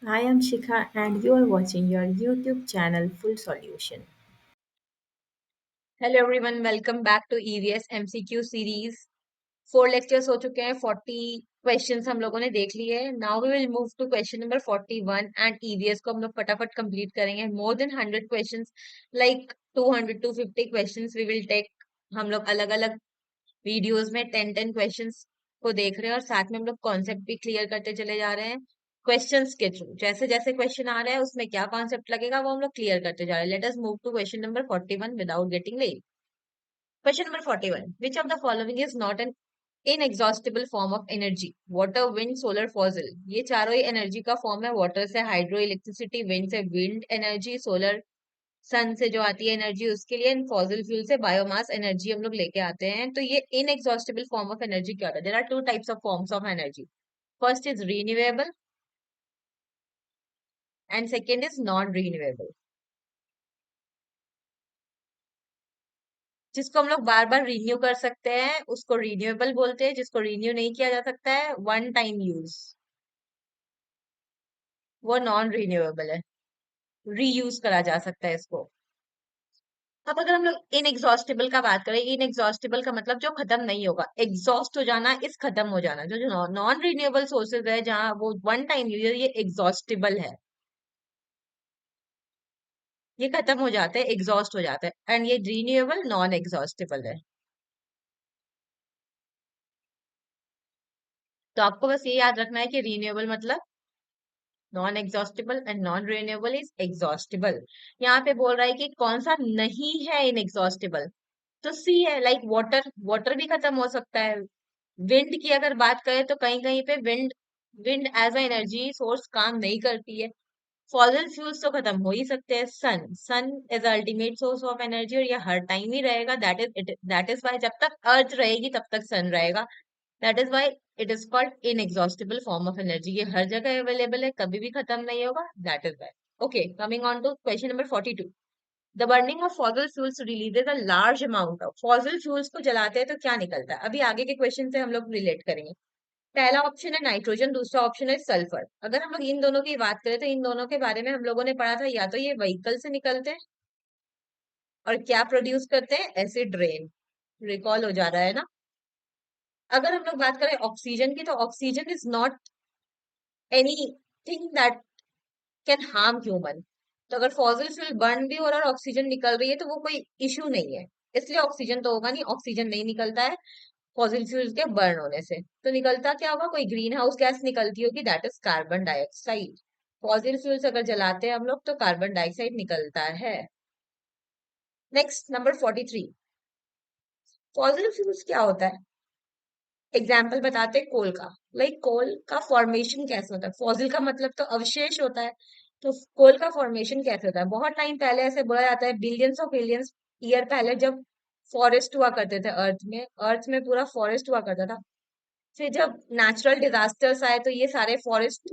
I am Shikha and you are watching your YouTube channel Full Solution. Hello everyone welcome back to EVS MCQ series. 4 lectures हो चुके हैं। 40 questions हम लोगों ने देख लिए। Now we will move to question number 41 and EVS को हम लोग फटाफट कंप्लीट करेंगे। More than 100 questions, like 200 to 50 questions we will take. हम लोग अलग अलग वीडियोस में 10 10 क्वेश्चंस को देख रहे हैं और साथ में हम लोग कॉन्सेप्ट भी क्लियर करते चले जा रहे हैं क्वेश्चंस के थ्रू। जैसे जैसे क्वेश्चन आ रहा है उसमें क्या कॉन्सेप्ट लगेगा वो हम लोग क्लियर करते जा रहे हैं। Let us move to question number 41 without getting late. Question number 41. Which of the following is not an inexhaustible form of energy? Water, wind, solar, fossil. ये चारों ही एनर्जी का फॉर्म है। वाटर से हाइड्रो इलेक्ट्रिसिटी, विंड से wind energy, solar सन से जो आती है एनर्जी उसके लिए, फॉसिल फ्यूल से बायोमास एनर्जी हम लोग लेके आते हैं। तो ये इनएग्जॉस्टिबल फॉर्म ऑफ एनर्जी क्या होता है? There are two types of forms of energy. First is renewable and second is non renewable. जिसको हम लोग बार बार रिन्यू कर सकते हैं उसको रिन्यूएबल बोलते हैं। जिसको रिन्यू नहीं किया जा सकता है, वन टाइम यूज, वो नॉन रिन्यूएबल है। रीयूज करा जा सकता है इसको। अब अगर हम लोग इनएग्जॉस्टेबल का बात करें, इनएग्जॉस्टेबल का मतलब जो खत्म नहीं होगा। एग्जॉस्ट हो जाना इस खत्म हो जाना। जो जो नॉन रिन्यूएबल सोर्सेज है जहां वो वन टाइम यूज है, ये एग्जॉस्टेबल है। ये खत्म हो जाते हैं, एग्जॉस्ट हो जाते हैं। एंड ये रिन्यूएबल नॉन एग्जॉस्टेबल है। तो आपको बस ये याद रखना है कि रिन्यूएबल मतलब non exhaustible and non renewable is exhaustible. यहाँ पे बोल रहा है कि कौन सा नहीं है इनएग्जॉस्टेबल। तो सी है। लाइक वाटर, वाटर भी खत्म हो सकता है। विंड की अगर बात करें तो कहीं कहीं पे wind wind as a energy source काम नहीं करती है। फॉसिल फ्यूल्स तो खत्म हो ही सकते हैं। Sun, sun is ultimate source of energy और ये हर टाइम ही रहेगा। दैट इज वाई जब तक अर्थ रहेगी तब तक सन रहेगा। That is why it is called inexhaustible form of energy. ये हर जगह अवेलेबल है, कभी भी खत्म नहीं होगा। That is why. Okay, coming on to question number 42। The burning of fossil fuels releases a large amount of, fossil fuels को जलाते हैं तो क्या निकलता है? अभी आगे के क्वेश्चन से हम लोग रिलेट करेंगे। पहला ऑप्शन है नाइट्रोजन, दूसरा ऑप्शन है सल्फर। अगर हम लोग इन दोनों की बात करें तो इन दोनों के बारे में हम लोगों ने पढ़ा था। या तो ये व्हीकल से निकलते हैं और क्या प्रोड्यूस करते हैं? Acid rain. रिकॉल हो जा रहा है ना? अगर हम लोग बात करें ऑक्सीजन की, तो oxygen is not anything that can harm human. तो अगर फॉसिल फ्यूल बर्न भी हो रहा है और ऑक्सीजन निकल रही है तो वो कोई इश्यू नहीं है। इसलिए ऑक्सीजन तो होगा नहीं, ऑक्सीजन नहीं निकलता है फॉसिल फ्यूल के बर्न होने से। तो निकलता क्या होगा? कोई ग्रीन हाउस गैस निकलती होगी, that is carbon dioxide. Fossil fuels अगर जलाते हैं हम लोग तो कार्बन डाइऑक्साइड निकलता है। Next number 43। फॉसिल फ्यूल्स क्या होता है? एग्जाम्पल बताते हैं कोल का। लाइक कोल का फॉर्मेशन कैसे होता है? फॉसिल का मतलब तो अवशेष होता है। तो कोल का फॉर्मेशन कैसे होता है? बहुत टाइम पहले ऐसे बोला जाता है, बिलियंस ऑफ बिलियंस ईयर पहले, जब फॉरेस्ट हुआ करते थे अर्थ में पूरा फॉरेस्ट हुआ करता था। फिर जब नेचुरल डिजास्टर्स आए तो ये सारे फॉरेस्ट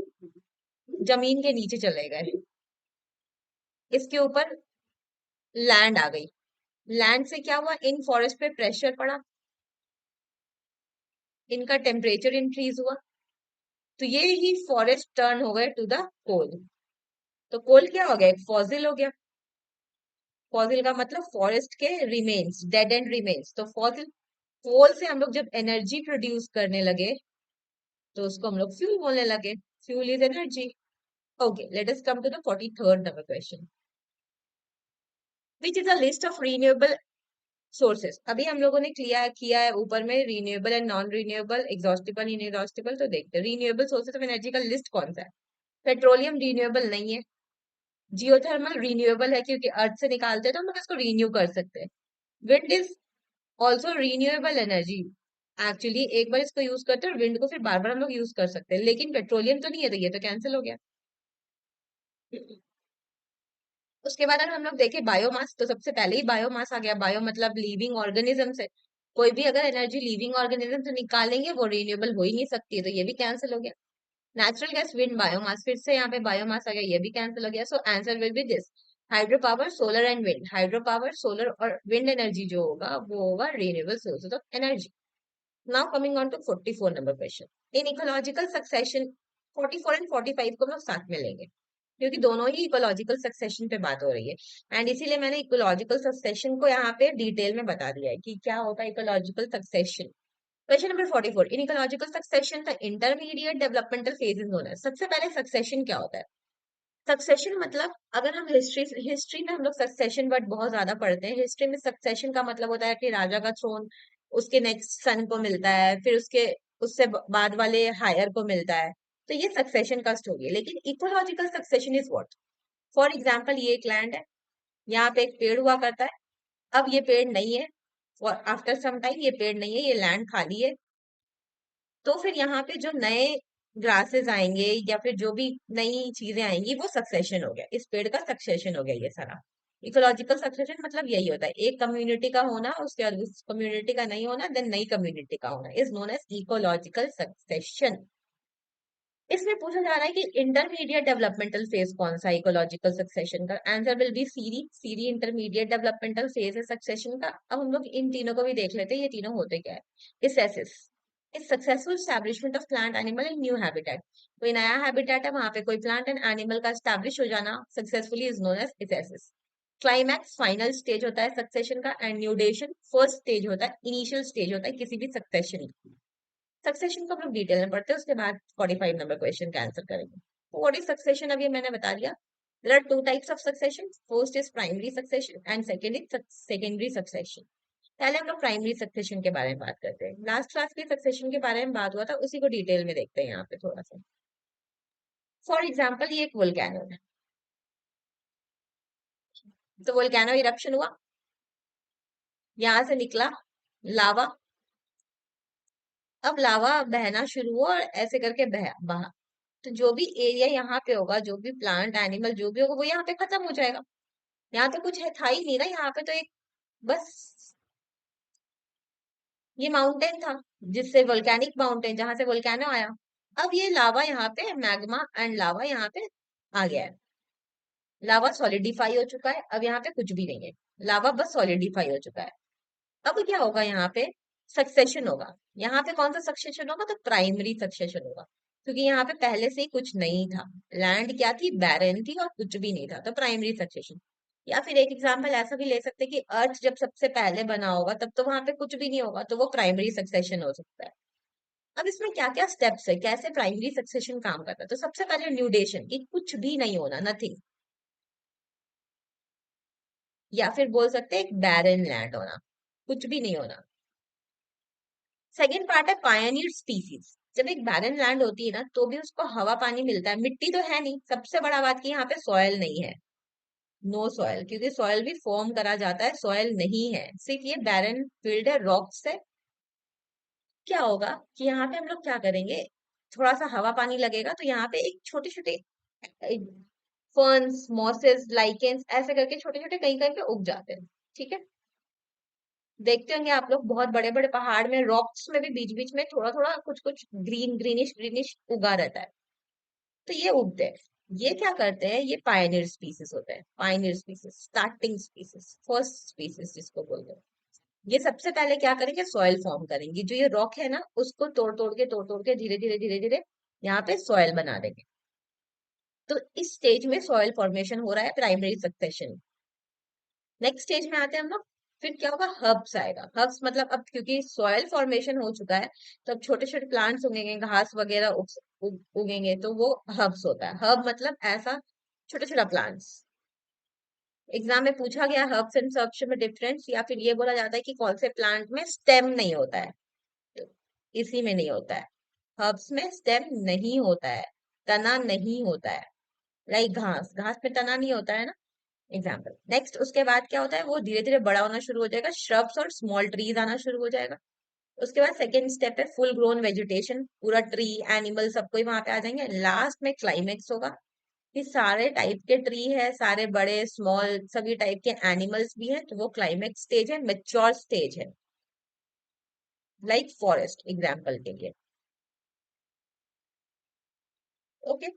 जमीन के नीचे चले गए। इसके ऊपर लैंड आ गई। लैंड से क्या हुआ? इन फॉरेस्ट पे प्रेशर पड़ा, इनका टेम्परेचर इंक्रीज हुआ। तो ये ही फॉरेस्ट टर्न हो गए टू द कोल। तो कोल क्या हो गया? एक फॉसिल हो गया। फॉसिल का मतलब फॉरेस्ट के रिमेन्स, डेड एंड रिमेन्स। तो फॉसिल कोल से हम लोग जब एनर्जी प्रोड्यूस करने लगे तो उसको हम लोग फ्यूल बोलने लगे। Fuel is energy. Okay, let us come to the 43rd number question. Which is a list of renewable sources? अभी हम लोगों ने किया है ऊपर में renewable and non renewable, exhaustible, inexhaustible. तो देखते हैं रिन्यूएबल सोर्सेस ऑफ एनर्जी का लिस्ट कौन सा है। पेट्रोलियम रिन्यूएबल नहीं है। जियोथर्मल रिन्यूएबल है क्योंकि अर्थ से निकालते हैं तो हम लोग इसको रिन्यू कर सकते हैं। Wind is also renewable energy. Actually एक बार इसको यूज करते हैं और विंड को फिर बार बार हम लोग यूज कर सकते हैं। लेकिन पेट्रोलियम तो नहीं है, तो ये तो कैंसिल हो गया। उसके बाद अगर हम लोग देखें बायोमास, तो सबसे पहले ही बायोमास आ गया। बायो मतलब लिविंग ऑर्गेनिज्म से। कोई भी अगर एनर्जी लिविंग ऑर्गेनिज्म से निकालेंगे वो रिन्यूएबल हो ही नहीं सकती है, तो ये भी कैंसिल हो गया। नेचुरल गैस, विंड, बायोमास, फिर से यहाँ पे बायोमास आ गया, ये भी कैंसिल हो गया। So answer will be this. Hydro power, solar and wind. Hydro power, solar और विंड एनर्जी जो होगा वो होगा renewable sources of energy. Now coming on to 44 number question. In ecological succession 44 and 45 को हम लोग साथ में लेंगे, क्योंकि दोनों ही इकोलॉजिकल सक्सेशन पे बात हो रही है। एंड इसीलिए मैंने इकोलॉजिकल सक्सेशन को यहाँ पे डिटेल में बता दिया है कि क्या होता है ecological succession. Question number 44, in ecological succession the intermediate developmental phases होना है। सबसे पहले सक्सेशन क्या होता है? सक्सेशन मतलब, अगर हम हिस्ट्री हिस्ट्री में हम लोग सक्सेशन वर्ड बहुत ज्यादा पढ़ते हैं। हिस्ट्री में सक्सेशन का मतलब होता है कि राजा का थ्रोन उसके नेक्स्ट सन को मिलता है, फिर उसके उससे बाद वाले हायर को मिलता है। तो ये सक्सेशन का स्टोरी है। लेकिन ecological succession is what? For example, ये एक लैंड है, यहाँ पे एक पेड़ हुआ करता है। अब ये पेड़ नहीं है, और आफ्टर सम टाइम ये पेड़ नहीं है, ये लैंड खाली है। तो फिर यहाँ पे जो नए ग्रासेस आएंगे या फिर जो भी नई चीजें आएंगी वो सक्सेशन हो गया, इस पेड़ का सक्सेशन हो गया ये सारा। इकोलॉजिकल सक्सेशन मतलब यही होता है, एक कम्युनिटी का होना, उसके बाद उस कम्युनिटी का नहीं होना, देन नई कम्युनिटी का होना, is known as ecological succession. इसमें पूछा जा रहा है कि इंटरमीडिएट डेवलपमेंटल फेज कौन सा इकोलॉजिकल सक्सेशन का? Answer will be sere. Sere intermediate developmental phase है सक्सेशन का। अब हम लोग इन तीनों को भी देख लेते हैं, ये तीनों होते क्या है। Ecesis is successful establishment of plant animal in new habitat. कोई नया हैबिटेट है, वहां पे कोई प्लांट एंड एनिमल का एस्टैब्लिश हो जाना successfully is known as ecesis. Climax final stage होता है सक्सेशन का, एंड न्यूडेशन फर्स्ट स्टेज होता है, इनिशियल स्टेज होता है किसी भी सक्सेशन। सक्सेशन को हम लोग डिटेल में पढ़ते हैं, उसके बाद 45 नंबर क्वेश्चन का आंसर करेंगे। व्हाट इज सक्सेशन, अभी मैंने बता दिया। There are two types of succession, first is primary succession and second is secondary succession. पहले हम लोग प्राइमरी सक्सेशन के बारे में बात करते हैं। लास्ट क्लास में सक्सेशन के बारे में बात हुआ था, उसी को डिटेल में देखते हैं यहाँ पे थोड़ा सा। फॉर एग्जाम्पल, ये एक वोल्केनो है, तो वोल्केनो इरप्शन हुआ, यहाँ से निकला लावा। अब लावा बहना शुरू हुआ और ऐसे करके बहा। तो जो भी एरिया यहाँ पे होगा, जो भी प्लांट एनिमल जो भी होगा, वो यहाँ पे खत्म हो जाएगा। यहाँ तो कुछ है था ही नहीं ना, यहाँ पे तो एक बस ये माउंटेन था, जिससे वोल्केनिक माउंटेन, जहां से वोल्केनो आया। अब ये लावा यहाँ पे मैग्मा एंड लावा यहाँ पे आ गया है। लावा सॉलिडिफाई हो चुका है, अब यहाँ पे कुछ भी नहीं है, लावा बस सॉलिडिफाई हो चुका है। अब क्या होगा यहाँ पे? सक्सेशन होगा। यहाँ पे कौन सा सक्सेशन होगा? तो प्राइमरी सक्सेशन होगा, क्योंकि यहाँ पे पहले से ही कुछ नहीं था। लैंड क्या थी? बैरन थी और कुछ भी नहीं था, तो प्राइमरी सक्सेशन। या फिर एक एग्जांपल ऐसा भी ले सकते हैं कि अर्थ जब सबसे पहले बना होगा तब तो वहां पे कुछ भी नहीं होगा, तो वो प्राइमरी सक्सेशन हो सकता है। अब इसमें क्या क्या स्टेप्स है, कैसे प्राइमरी सक्सेशन काम करता है? तो सबसे पहले न्यूडेशन, की कुछ भी नहीं होना, नथिंग। या फिर बोल सकते हैं एक बैरन लैंड होना, कुछ भी नहीं होना। सेकेंड पार्ट है पायनियर स्पीसीज। जब एक बैरन लैंड होती है ना, तो भी उसको हवा पानी मिलता है, मिट्टी तो है नहीं। सबसे बड़ा बात की यहाँ पे सॉयल नहीं है, नो सॉयल, क्योंकि सॉयल भी फॉर्म करा जाता है, सॉयल नहीं है, सिर्फ ये बैरन फील्ड है, रॉक्स है। क्या होगा कि यहाँ पे हम लोग क्या करेंगे, थोड़ा सा हवा पानी लगेगा तो यहाँ पे एक छोटे छोटे फर्न्स, मॉसेस, लाइकेंस, ऐसे करके छोटे छोटे कहीं कहीं पे उग जाते हैं। ठीक है, देखते होंगे आप लोग, बहुत बड़े बड़े पहाड़ में रॉक्स में भी बीच बीच में थोड़ा थोड़ा कुछ कुछ ग्रीन ग्रीनिश ग्रीनिश उगा रहता है। तो ये उगते हैं। ये क्या करते हैं? ये पायनियर स्पीसीज होते हैं, Pioneer species, starting species, first species जिसको बोलते हैं। ये सबसे पहले क्या करेंगे? सॉइल फॉर्म करेंगे। जो ये रॉक है ना, उसको तोड़ तोड़ के धीरे धीरे धीरे धीरे यहाँ पे सॉइल बना देंगे। तो इस स्टेज में सॉइल फॉर्मेशन हो रहा है, प्राइमरी सक्सेशन। नेक्स्ट स्टेज में आते हैं हम लोग, फिर क्या होगा? हर्ब्स आएगा। हर्ब्स मतलब, अब क्योंकि सॉइल फॉर्मेशन हो चुका है, तो अब छोटे छोटे प्लांट्स उगेंगे, घास वगैरह उगेंगे, तो वो हर्ब्स होता है। हर्ब मतलब ऐसा छोटा छोटा प्लांट्स। एग्जाम में पूछा गया हर्ब्स एंड सर्ब्स में डिफरेंस, या फिर ये बोला जाता है कि कौन से प्लांट में स्टेम नहीं होता है, तो इसी में नहीं होता है। हर्ब्स में स्टेम नहीं होता है, तना नहीं होता है। लाइक घास, घास में तना नहीं होता है ना, एग्जाम्पल। नेक्स्ट उसके बाद क्या होता है? वो धीरे धीरे बड़ा होना शुरू हो जाएगा, श्रब्स और स्मॉल ट्रीज आना शुरू हो जाएगा। उसके बाद सेकेंड स्टेप है फुल ग्रोन वेजिटेशन, पूरा ट्री एनिमल सब कोई वहां पे आ जाएंगे। लास्ट में क्लाइमेक्स होगा कि सारे टाइप के ट्री है, सारे बड़े स्मॉल सभी टाइप के एनिमल्स भी हैं, तो वो क्लाइमेक्स स्टेज है, मेच्योर स्टेज है। लाइक फॉरेस्ट एग्जाम्पल के लिए। ओके,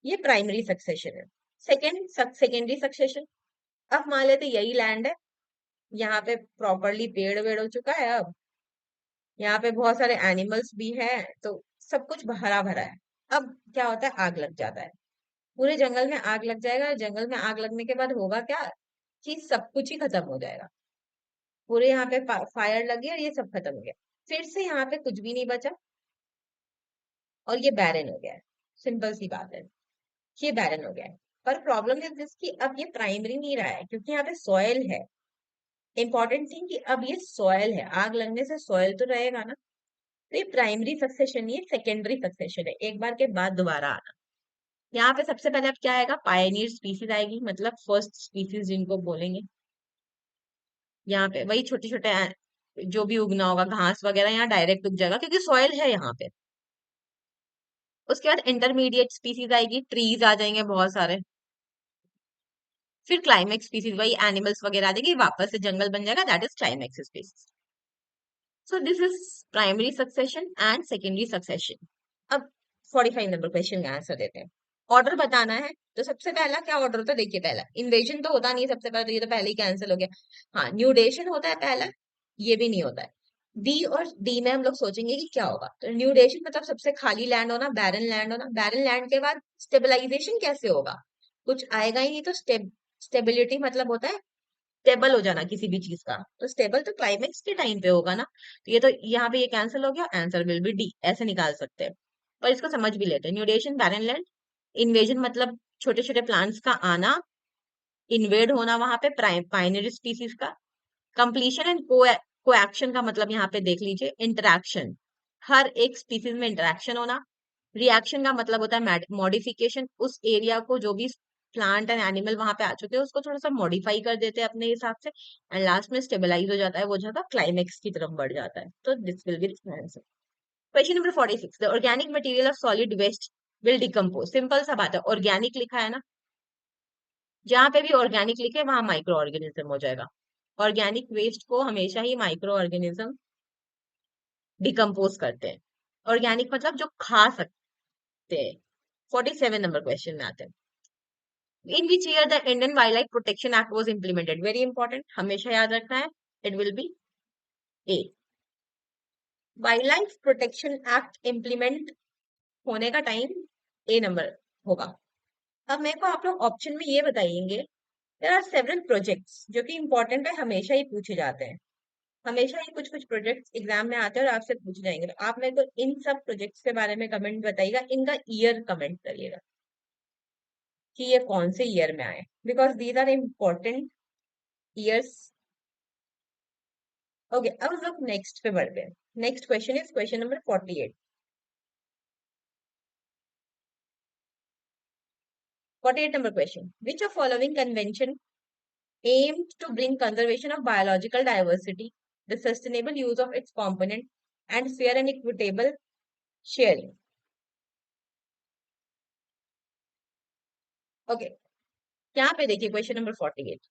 ये प्राइमरी सक्सेशन है। सेकेंडरी सक्सेशन, अब मान लेते यही लैंड है, यहाँ पे प्रॉपरली पेड़ वेड़ हो चुका है, अब यहाँ पे बहुत सारे एनिमल्स भी हैं, तो सब कुछ हरा भरा है। अब क्या होता है, आग लग जाता है, पूरे जंगल में आग लग जाएगा। जंगल में आग लगने के बाद होगा क्या कि सब कुछ ही खत्म हो जाएगा। पूरे यहाँ पे फायर लगी और ये सब खत्म हो गया। फिर से यहाँ पे कुछ भी नहीं बचा और ये बैरन हो गया है। सिंपल सी बात है, ये बैरन हो गया है। पर प्रॉब्लम इज दिस कि अब ये प्राइमरी नहीं रहा है, क्योंकि यहाँ पे सॉयल है। इंपॉर्टेंट थिंग कि अब ये सॉयल है, आग लगने से सॉयल तो रहेगा ना। तो ये प्राइमरी सक्सेशन नहीं है, सेकेंडरी सक्सेशन है, एक बार के बाद दोबारा आना। यहाँ पे सबसे पहले अब क्या आएगा, पायनियर स्पीसीज आएगी, मतलब फर्स्ट स्पीसीज जिनको बोलेंगे। यहाँ पे वही छोटे छोटे जो भी उगना होगा घास वगैरह यहाँ डायरेक्ट उग जाएगा, क्योंकि सॉइल है यहाँ पे। उसके बाद इंटरमीडिएट स्पीसीज आएगी, ट्रीज आ जाएंगे बहुत सारे। फिर क्लाइमेक्स स्पीसीज, वही एनिमल्स वगैरह आ जाएंगे, वापस से जंगल बन जाएगा, that is climax species. So this is primary succession and secondary succession. अब 45 नंबर क्वेश्चन का आंसर देते हैं। ऑर्डर बताना है, तो सबसे पहला क्या ऑर्डर होता है, देखिए पहला इन्वेजन तो होता नहीं है सबसे पहले, तो ये तो पहले ही कैंसिल हो गया। हाँ, न्यूडेशन होता है पहला, ये भी नहीं होता है। बी और डी में हम लोग सोचेंगे कि क्या होगा, तो न्यूडेशन मतलब सबसे खाली लैंड होना, बैरन लैंड होना। बैरन लैंड के बाद स्टेबलाइजेशन कैसे होगा, कुछ आएगा ही नहीं, तो स्टेबिलिटी मतलब होता है स्टेबल हो जाना किसी भी चीज का। तो स्टेबल तो क्लाइमेक्स के टाइम पे होगा ना, तो ये तो यहाँ पे ये कैंसिल हो गया, आंसर विल बी डी, ऐसे निकाल सकते हैं। पर इसको समझ भी लेते हैं, न्यूडेशन बैरन लैंड, इन्वेजन मतलब छोटे छोटे प्लांट्स का आना, इन्वेड होना वहां पे पाइनरी स्पीसीज का। कंप्लीशन एंड कोएक्शन का मतलब यहाँ पे देख लीजिए इंटरैक्शन, हर एक स्पीसीज में इंटरैक्शन होना। रिएक्शन का मतलब होता है मॉडिफिकेशन, उस एरिया को जो भी प्लांट एंड एनिमल वहां पे आ चुके हैं उसको थोड़ा सा मॉडिफाई कर देते हैं अपने हिसाब से, एंड लास्ट में स्टेबलाइज हो जाता है, वो जगह क्लाइमेक्स की तरफ बढ़ जाता है। तो this will be answer. Question number 46, the organic material of solid waste will decompose. Simple सा बात है, ऑर्गेनिक लिखा है ना, जहां पे भी ऑर्गेनिक लिखे वहां माइक्रो ऑर्गेनिज्म हो जाएगा। ऑर्गेनिक वेस्ट को हमेशा ही माइक्रो ऑर्गेनिज्म डिकम्पोज करते हैं। ऑर्गेनिक मतलब जो खा सकते हैं। 47 नंबर क्वेश्चन में आते हैं। In which year the Indian wild life protection act was implemented, very important, हमेशा याद रखना है। It will be A. Wild life protection act implement होने का टाइम ए नंबर होगा। अब मेरे को आप लोग ऑप्शन में ये बताइएंगे, देयर आर सेवरल प्रोजेक्ट्स जो कि इंपॉर्टेंट है, हमेशा ही पूछे जाते हैं। हमेशा ही कुछ कुछ प्रोजेक्ट्स एग्जाम में आते हैं और आपसे पूछ जाएंगे, तो आप मेरे को इन सब प्रोजेक्ट्स के बारे में कमेंट बताइएगा, इनका ईयर कमेंट करिएगा कि ये कौन से ईयर में आए, because these are important years. Okay, अब हम लोग नेक्स्ट पे बढ़ते हैं। Next question is question number 48। 48 number question. Which of following convention aimed to bring conservation of biological diversity, the sustainable use of its component, and fair and equitable sharing? Okay, यहाँ पे देखिए question number 48,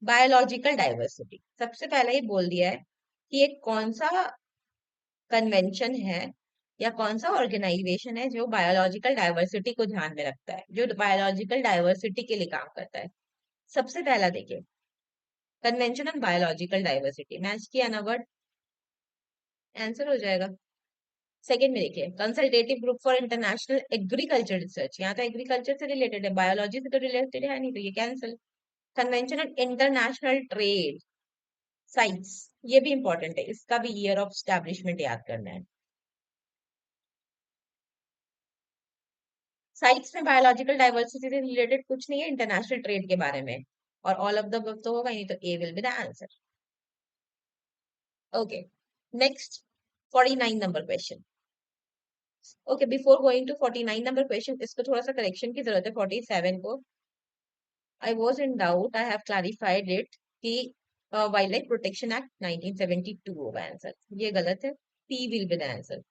biological diversity. सबसे पहले ही बोल दिया है कि ये कौन सा कन्वेंशन है या कौन सा ऑर्गेनाइजेशन है जो बायोलॉजिकल डाइवर्सिटी को ध्यान में रखता है, जो बायोलॉजिकल डाइवर्सिटी के लिए काम करता है। सबसे पहला देखिए, convention on biological diversity, match किया ना वर्ड, आंसर हो जाएगा। सेकंड में देखिए, consultative group for international agriculture research, यहाँ तो एग्रीकल्चर से रिलेटेड है, बायोलॉजी से तो रिलेटेड है नहीं, तो ये cancel. Convention on international trade, sites, ये भी इंपॉर्टेंट है, इसका भी ईयर ऑफ स्टैब्लिशमेंट याद करना है। साइट्स में बायोलॉजिकल डाइवर्सिटी से रिलेटेड कुछ नहीं है, इंटरनेशनल ट्रेड के बारे में, और ऑल ऑफ द अबव तो होगा ही नहीं, तो A will be the answer. Okay, next 49 number question. Okay, before going to 49 number question, इसको थोड़ा सा करेक्शन की जरूरत है 47 को। I was in doubt, I have clarified it कि वाइल्ड लाइफ प्रोटेक्शन एक्ट 1972 होगा आंसर, ये गलत है, B will be the answer.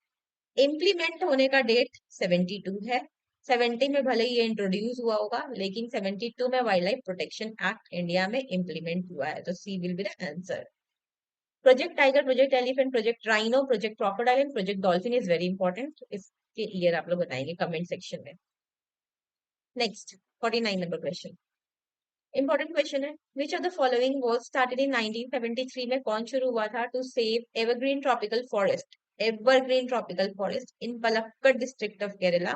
Implement होने का डेट 72 है, 70 में भले ही ये इंट्रोड्यूस हुआ होगा, लेकिन 72 में wild life protection act India में इम्प्लीमेंट हुआ है, तो C will be the answer. Project tiger, project elephant, project rhino, project crocodile and project dolphin is very important, इसके ईयर आप लोग बताएंगे कमेंट सेक्शन में। Next 49 number question, important question है। Which of the following was started in 1973 में कौन शुरू हुआ था to save evergreen tropical forest evergreen tropical forest in Palakkad district of Kerala,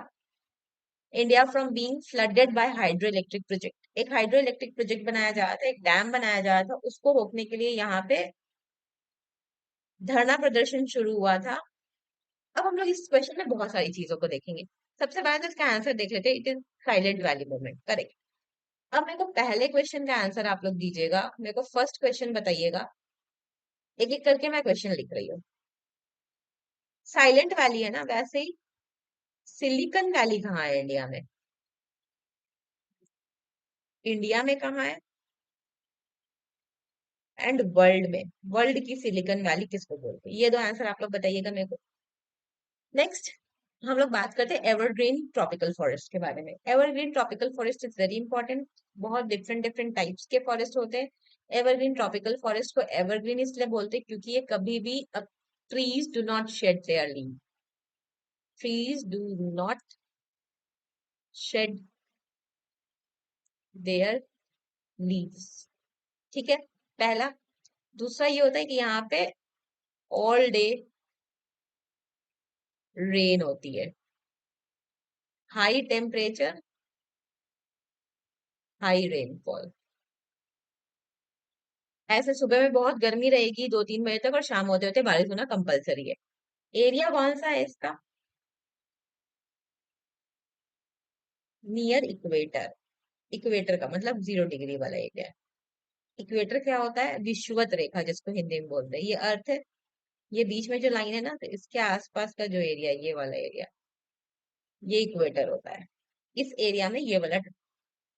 India from being flooded by hydroelectric project. एक hydroelectric project बनाया जा रहा था, एक डैम बनाया जा रहा था, उसको रोकने के लिए यहाँ पे धरना प्रदर्शन शुरू हुआ था। अब हम लोग इस क्वेश्चन में बहुत सारी चीजों को देखेंगे। सबसे पहले तो इसका आंसर देख लेते हैं, it is silent valley movement, correct. अब मेरे को पहले क्वेश्चन का आंसर आप लोग दीजिएगा, मेरे को फर्स्ट क्वेश्चन बताइएगा, एक एक करके मैं क्वेश्चन लिख रही हूँ। साइलेंट वैली है ना, वैसे ही सिलिकॉन वैली कहाँ है इंडिया में? इंडिया में कहाँ है एंड वर्ल्ड में? वर्ल्ड की सिलिकॉन वैली किसको बोलते हैं? ये दो आंसर आप लोग बताइएगा मेरे को। नेक्स्ट हम लोग बात करते हैं एवरग्रीन ट्रॉपिकल फॉरेस्ट के बारे में। Evergreen tropical forest is very important. बहुत डिफरेंट डिफरेंट टाइप्स के फॉरेस्ट होते हैं। एवरग्रीन ट्रॉपिकल फॉरेस्ट को एवरग्रीन इसलिए बोलते हैं क्योंकि ये कभी भी trees do not shade there leave. Trees do not shade there leaves, ठीक है, पहला। दूसरा ये होता है कि यहाँ पे ऑल डे रेन होती है, हाई टेम्परेचर, हाई रेनफॉल। ऐसे सुबह में बहुत गर्मी रहेगी 2-3 बजे तक, और शाम होते होते बारिश होना कंपलसरी है। एरिया कौन सा है इसका? Near equator. इक्वेटर का मतलब 0 डिग्री वाला एरिया है। इक्वेटर क्या होता है? विषुवत रेखा जिसको हिंदी में बोलते हैं। ये अर्थ है, ये बीच में जो लाइन है ना, तो इसके आसपास का जो एरिया है, ये वाला एरिया, ये इक्वेटर होता है। इस एरिया में ये वाला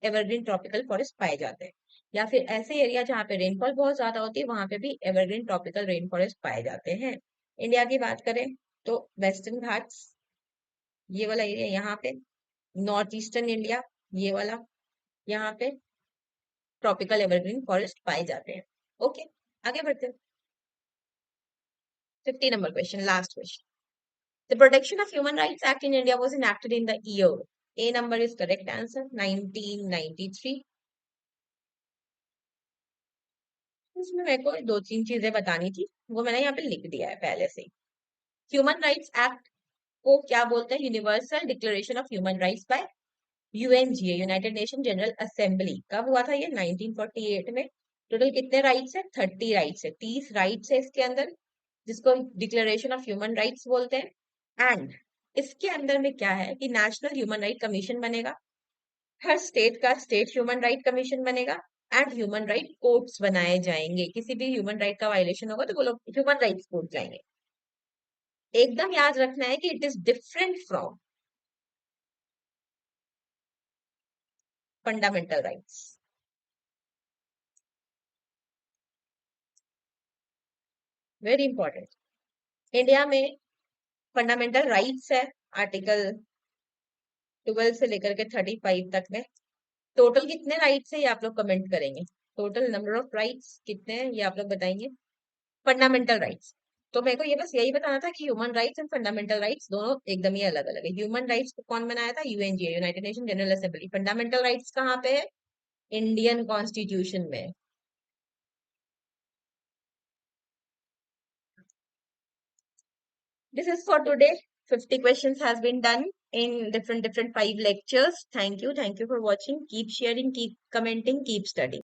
एवरग्रीन ट्रॉपिकल फॉरेस्ट पाए जाते हैं। या फिर ऐसे एरिया जहाँ पे रेनफॉल बहुत ज्यादा होती है, वहां पे भी एवरग्रीन ट्रॉपिकल रेन फॉरेस्ट पाए जाते हैं। इंडिया की बात करें तो वेस्टर्न घाट्स, ये वाला एरिया यहाँ पे, नॉर्थ ईस्टर्न इंडिया, ये वाला, यहाँ पे ट्रॉपिकल एवरग्रीन फॉरेस्ट पाए जाते हैं। ओके, आगे बढ़ते हैं। 50 number question, last question. The protection of human rights act in India was enacted in the year. A number is correct answer, 1993। इसमें मेरे को 2-3 चीजें बतानी थी, वो मैंने यहाँ पे लिख दिया है पहले से ही। ह्यूमन राइट्स एक्ट को क्या बोलते हैं? Universal declaration of human rights by UNGA, United Nation General Assembly. कब हुआ था ये? 1948 में। टोटल कितने राइट्स है? 30 राइट्स है, 30 राइट्स है इसके अंदर, जिसको डिक्लेरेशन ऑफ ह्यूमन राइट्स बोलते हैं। एंड इसके अंदर में क्या है कि नेशनल ह्यूमन राइट कमीशन बनेगा, हर स्टेट का स्टेट ह्यूमन राइट कमीशन बनेगा, एंड ह्यूमन राइट कोर्ट्स बनाए जाएंगे। किसी भी ह्यूमन राइट का वायलेशन होगा तो वो लोग ह्यूमन राइट्स कोर्ट जाएंगे। एकदम याद रखना है कि it is different from fundamental rights. Very important. India में फंडामेंटल राइट्स है आर्टिकल 12 से लेकर के 35 तक में। टोटल कितने राइट्स है ये आप लोग कमेंट करेंगे। टोटल नंबर ऑफ राइट्स कितने हैं ये आप लोग बताएंगे। फंडामेंटल राइट्स, तो मेरे को ये बस यही बताना था कि human rights and fundamental rights दोनों एकदम ही अलग अलग है। ह्यूमन राइट्स को कौन बनाया था? UNGA, United Nation General assembly. Fundamental rights कहाँ पे है? इंडियन कॉन्स्टिट्यूशन में। This is for today. 50 questions has been done in different 5 lectures. Thank you. Thank you for watching. Keep sharing, keep commenting, keep studying.